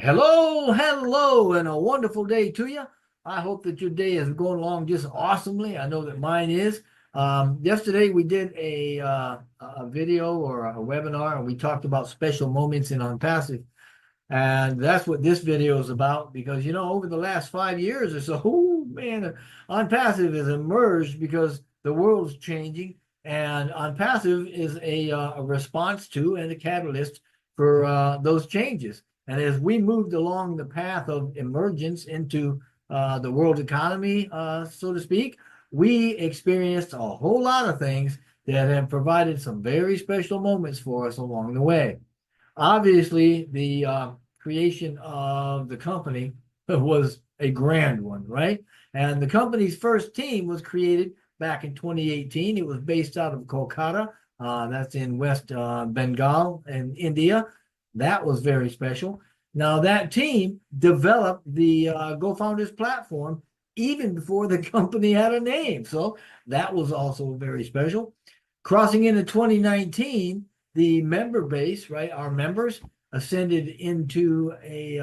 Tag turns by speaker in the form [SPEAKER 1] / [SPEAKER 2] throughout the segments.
[SPEAKER 1] Hello, and a wonderful day to you. I hope that your day is going along just awesomely. I know that mine is. Yesterday we did a video or a webinar, and we talked about special moments in ONPASSIVE, and that's what this video is about. Because over the last 5 years or so, oh man, ONPASSIVE has emerged because the world's changing, and ONPASSIVE is a response to and a catalyst for those changes. And as we moved along the path of emergence into the world economy, so to speak, we experienced a whole lot of things that have provided some very special moments for us along the way. Obviously, the creation of the company was a grand one, right? And the company's first team was created back in 2018. It was based out of Kolkata. That's in West Bengal in India. That was very special. Now, that team developed the Go Founders platform even before the company had a name. So that was also very special. Crossing into 2019, the member base, right, our members ascended into a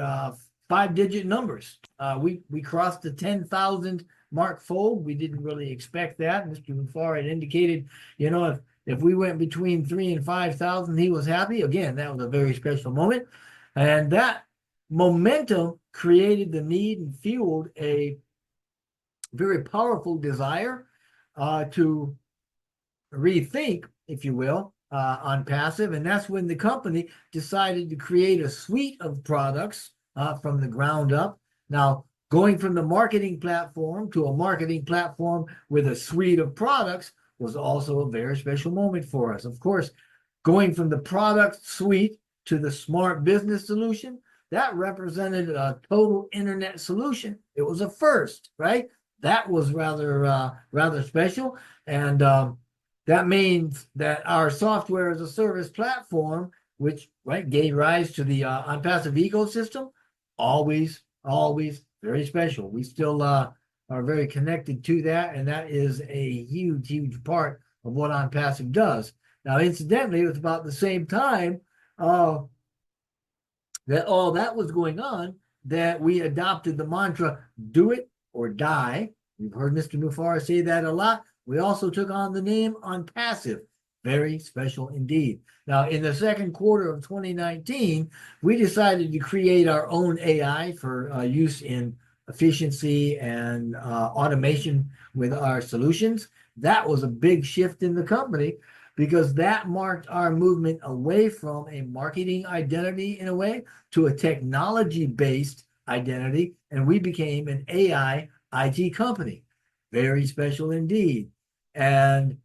[SPEAKER 1] 5-digit numbers. We crossed the 10,000 mark fold. We didn't really expect that. Mr. Mufar had indicated, if we went between 3,000 and 5,000, he was happy. Again, that was a very special moment. And that momentum created the need and fueled a very powerful desire to rethink, if you will, ONPASSIVE. And that's when the company decided to create a suite of products from the ground up. Now, going from the marketing platform to a marketing platform with a suite of products was also a very special moment for us. Of course, going from the product suite to the smart business solution, that represented a total internet solution. It was a first, right? That was rather special. And that means that our software as a service platform, which gave rise to the ONPASSIVE ecosystem, always very special. We still are very connected to that, and that is a huge part of what ONPASSIVE does. Now, incidentally, it was about the same time that all that was going on that we adopted the mantra, do it or die. You've heard Mr. Mufar say that a lot. We also took on the name ONPASSIVE. Very special indeed. Now, in the second quarter of 2019, we decided to create our own AI for use in efficiency and automation with our solutions. That was a big shift in the company because that marked our movement away from a marketing identity in a way to a technology-based identity, and we became an AI IT company. Very special indeed. And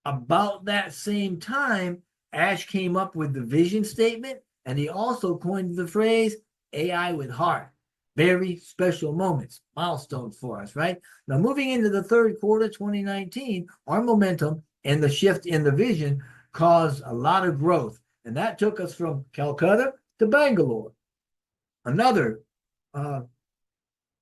[SPEAKER 1] about that same time, Ash came up with the vision statement, and he also coined the phrase AI with heart. Very special moments, milestones for us, right? Now, moving into the third quarter 2019, our momentum and the shift in the vision caused a lot of growth. And that took us from Calcutta to Bangalore. Another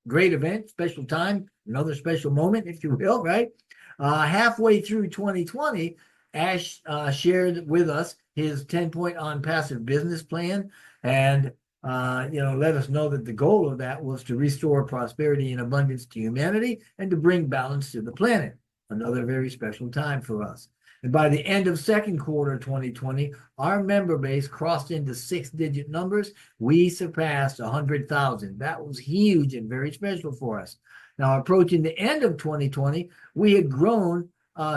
[SPEAKER 1] great event, special time, another special moment, if you will, right? Halfway through 2020, Ash shared with us his 10-point ONPASSIVE business plan, and let us know that the goal of that was to restore prosperity and abundance to humanity and to bring balance to the planet. Another very special time for us. And by the end of second quarter 2020, our member base crossed into 6-digit numbers. We surpassed 100,000. That was huge and very special for us. Now, approaching the end of 2020, we had grown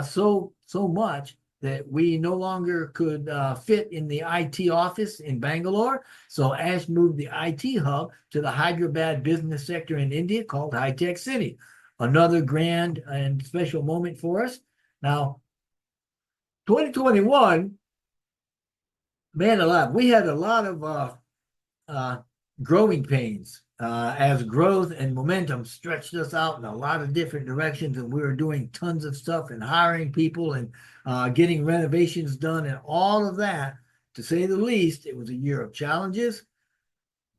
[SPEAKER 1] so much that we no longer could fit in the IT office in Bangalore. So Ash moved the IT hub to the Hyderabad business sector in India called High Tech City. Another grand and special moment for us. Now, 2021, man alive, we had a lot of growing pains as growth and momentum stretched us out in a lot of different directions, and we were doing tons of stuff and hiring people and getting renovations done and all of that. To say the least, it was a year of challenges.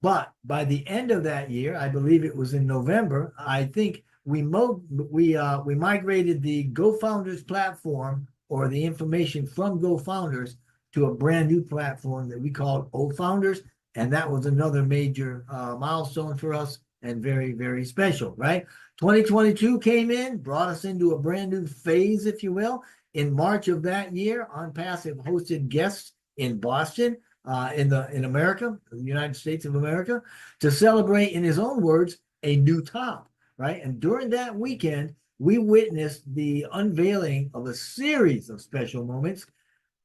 [SPEAKER 1] But by the end of that year, I believe it was in November, I think we migrated the Go Founders platform, or the information from Go Founders, to a brand new platform that we called O Founders, And that was another major milestone for us and very, very special, right? 2022 came in, brought us into a brand new phase, if you will. In March of that year, ONPASSIVE hosted guests in Boston, in America, the United States of America, to celebrate, in his own words, a new top, right? And during that weekend, we witnessed the unveiling of a series of special moments.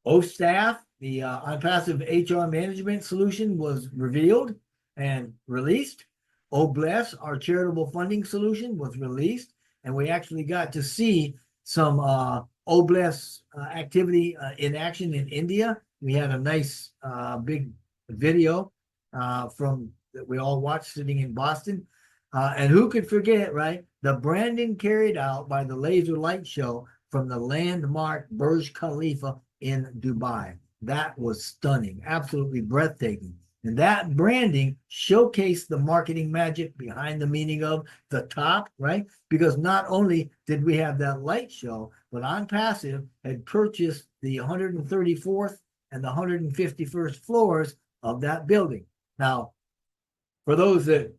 [SPEAKER 1] O-Staff, the ONPASSIVE HR management solution, was revealed and released. O-Bless, our charitable funding solution, was released, and we actually got to see some O-Bless activity in action in India. We had a nice big video from that we all watched sitting in Boston. And who could forget, right? The branding carried out by the laser light show from the landmark Burj Khalifa in Dubai. That was stunning, absolutely breathtaking. And that branding showcased the marketing magic behind the meaning of the top, right? Because not only did we have that light show, but ONPASSIVE had purchased the 134th and the 151st floors of that building. Now, for those that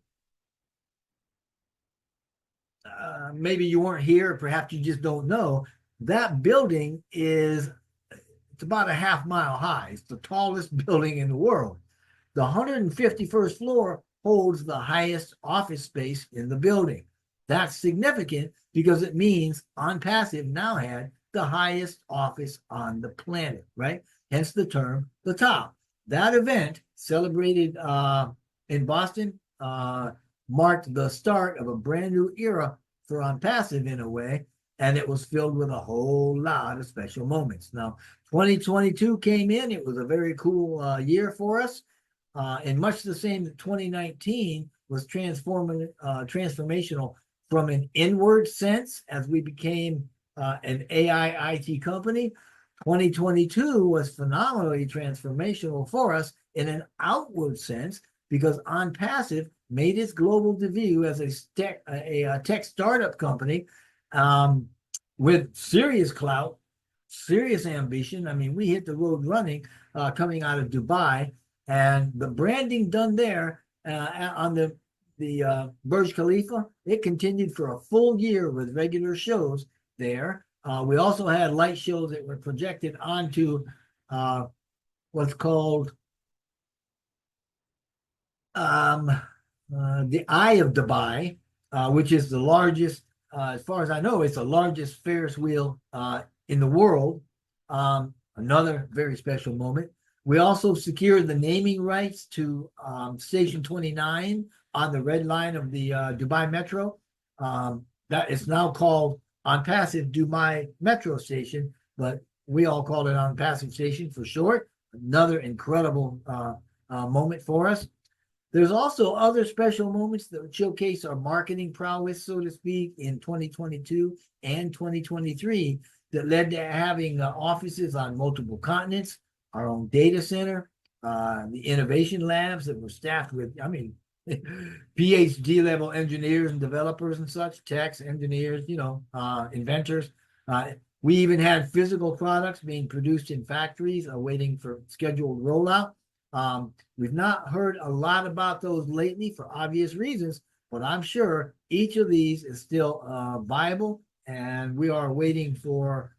[SPEAKER 1] maybe you weren't here, perhaps you just don't know, that building is, it's about a half-mile high. It's the tallest building in the world. The 151st floor holds the highest office space in the building. That's significant because it means ONPASSIVE now had the highest office on the planet, right? Hence the term, the top. That event, celebrated in Boston, marked the start of a brand new era for ONPASSIVE in a way, and it was filled with a whole lot of special moments. Now, 2022 came in. It was a very cool year for us. And much the same that 2019 was transformational from an inward sense as we became an AI IT company. 2022 was phenomenally transformational for us in an outward sense because ONPASSIVE made its global debut as a tech startup company with serious clout, serious ambition. I mean, we hit the road running coming out of Dubai. And the branding done there on the Burj Khalifa, it continued for a full year with regular shows there. We also had light shows that were projected onto what's called the Eye of Dubai, which is the largest, as far as I know, it's the largest Ferris wheel in the world. Another very special moment. We also secured the naming rights to Station 29 on the red line of the Dubai Metro. That is now called ONPASSIVE Dubai Metro Station, but we all call it ONPASSIVE Station for short. Another incredible moment for us. There's also other special moments that showcase our marketing prowess, so to speak, in 2022 and 2023 that led to having offices on multiple continents, our own data center, the innovation labs that were staffed with, I mean, PhD level engineers and developers and such, techs, engineers, inventors. We even had physical products being produced in factories awaiting for scheduled rollout. We've not heard a lot about those lately for obvious reasons, but I'm sure each of these is still viable, and we are waiting for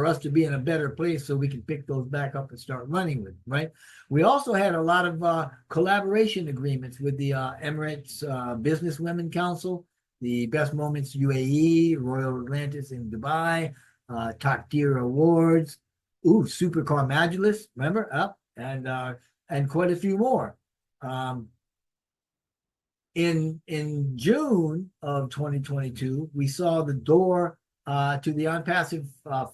[SPEAKER 1] us to be in a better place so we can pick those back up and start running with, right? We also had a lot of collaboration agreements with the Emirates Business Women Council, the Best Moments UAE, Royal Atlantis in Dubai, Top Tier Awards, Supercar Majlis, remember? And quite a few more. In June of 2022, we saw the door to the ONPASSIVE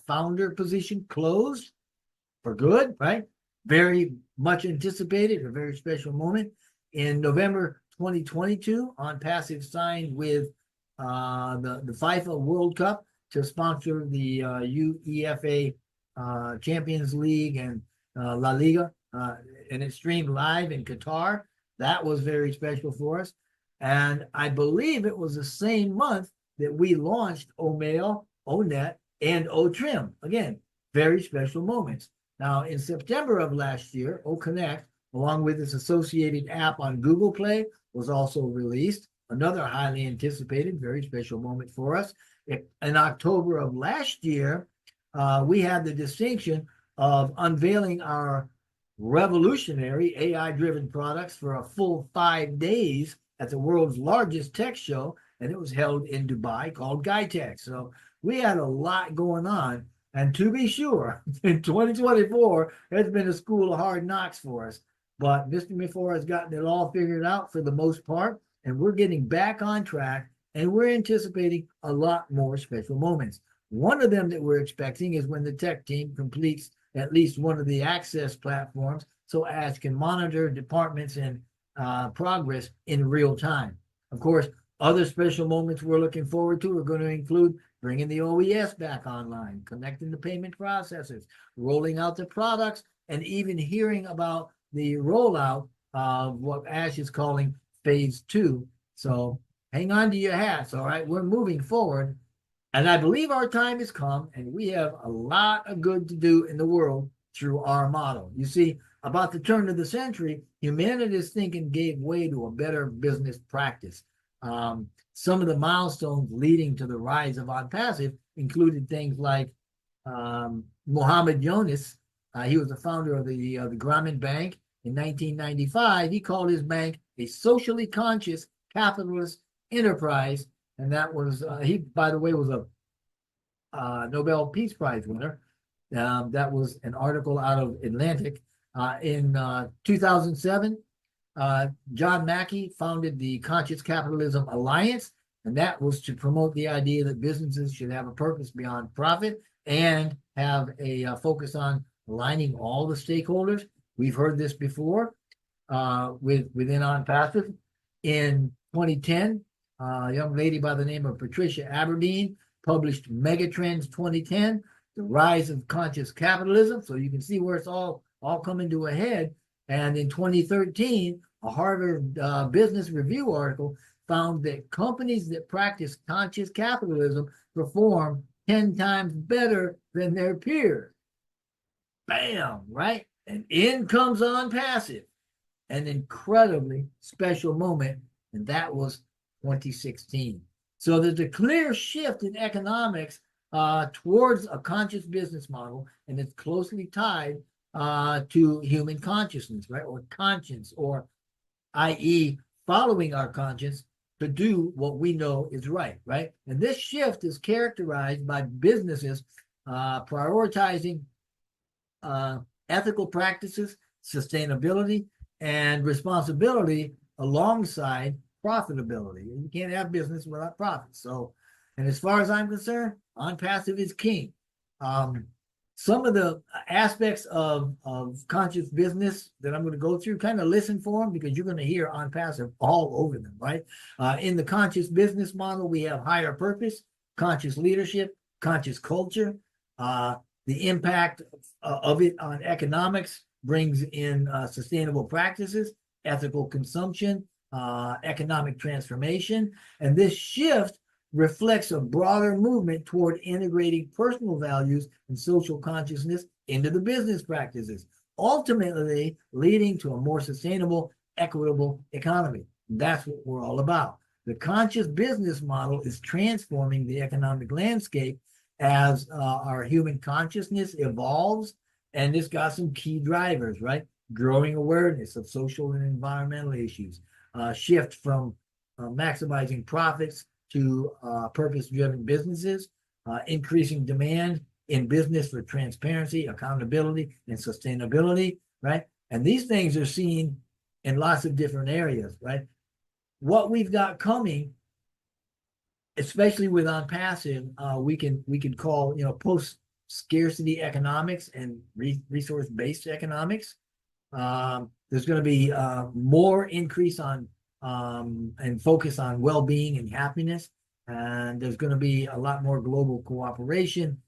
[SPEAKER 1] founder position closed for good, right? Very much anticipated, a very special moment. In November 2022, ONPASSIVE signed with the FIFA World Cup to sponsor the UEFA Champions League and La Liga, and it streamed live in Qatar. That was very special for us. And I believe it was the same month that we launched OMail, ONet, and OTrim. Again, very special moments. Now, in September of last year, OConnect along with its associated app on Google Play, was also released. Another highly anticipated, very special moment for us. In October of last year, we had the distinction of unveiling our revolutionary AI-driven products for a full 5 days at the world's largest tech show, and it was held in Dubai, called GuiTech. So we had a lot going on. And to be sure, in 2024, it's been a school of hard knocks for us. But Mr. Mufareh has gotten it all figured out for the most part, and we're getting back on track, and we're anticipating a lot more special moments. One of them that we're expecting is when the tech team completes at least one of the access platforms so as can monitor departments and progress in real time. Of course, other special moments we're looking forward to are going to include bringing the OES back online, connecting the payment processors, rolling out the products, and even hearing about the rollout of what Ash is calling phase 2. So hang on to your hats, all right? We're moving forward. And I believe our time has come, and we have a lot of good to do in the world through our model. You see, about the turn of the century, humanity's thinking gave way to a better business practice. Some of the milestones leading to the rise of ONPASSIVE included things like Muhammad Yunus. He was the founder of the Grameen Bank. In 1995, he called his bank a socially conscious capitalist enterprise. And that was, he, by the way, was a Nobel Peace Prize winner. That was an article out of Atlantic. In 2007, John Mackey founded the Conscious Capitalism Alliance, and that was to promote the idea that businesses should have a purpose beyond profit and have a focus on aligning all the stakeholders. We've heard this before within ONPASSIVE. In 2010, a young lady by the name of Patricia Aberdeen published Megatrends 2010, The Rise of Conscious Capitalism. So you can see where it's all coming to a head. And in 2013, a Harvard Business Review article found that companies that practice conscious capitalism perform 10 times better than their peers. Bam, right? And in comes ONPASSIVE, an incredibly special moment, and that was 2016. So there's a clear shift in economics towards a conscious business model, and it's closely tied to human consciousness, right? Or conscience, or i.e., following our conscience to do what we know is right, right? And this shift is characterized by businesses prioritizing ethical practices, sustainability, and responsibility alongside profitability. You can't have business without profit. So, and as far as I'm concerned, ONPASSIVE is king. Some of the aspects of conscious business that I'm going to go through, kind of listen for them, because you're going to hear ONPASSIVE all over them, right? In the conscious business model, we have higher purpose, conscious leadership, conscious culture. The impact of it on economics brings in sustainable practices, ethical consumption, economic transformation. And this shift reflects a broader movement toward integrating personal values and social consciousness into the business practices, ultimately leading to a more sustainable, equitable economy. That's what we're all about. The conscious business model is transforming the economic landscape as our human consciousness evolves, and it's got some key drivers, right? Growing awareness of social and environmental issues, shift from maximizing profits to purpose-driven businesses, increasing demand in business for transparency, accountability, and sustainability, right? And these things are seen in lots of different areas, right? What we've got coming, especially with ONPASSIVE, we can call, post-scarcity economics and resource-based economics. There's going to be more increase on and focus on well-being and happiness, and there's going to be a lot more global cooperation,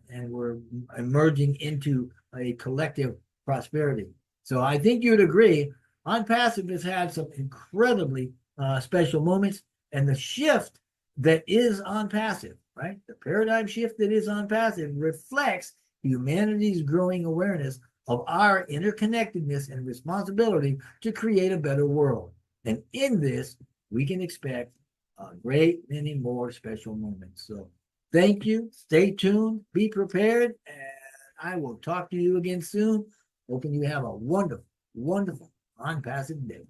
[SPEAKER 1] and we're emerging into a collective prosperity. So I think you'd agree, ONPASSIVE has had some incredibly special moments, and the shift that is ONPASSIVE, right? The paradigm shift that is ONPASSIVE reflects humanity's growing awareness of our interconnectedness and responsibility to create a better world. And in this, we can expect a great many more special moments. So thank you. Stay tuned. Be prepared. And I will talk to you again soon. Hoping you have a wonderful, wonderful, unpassive day.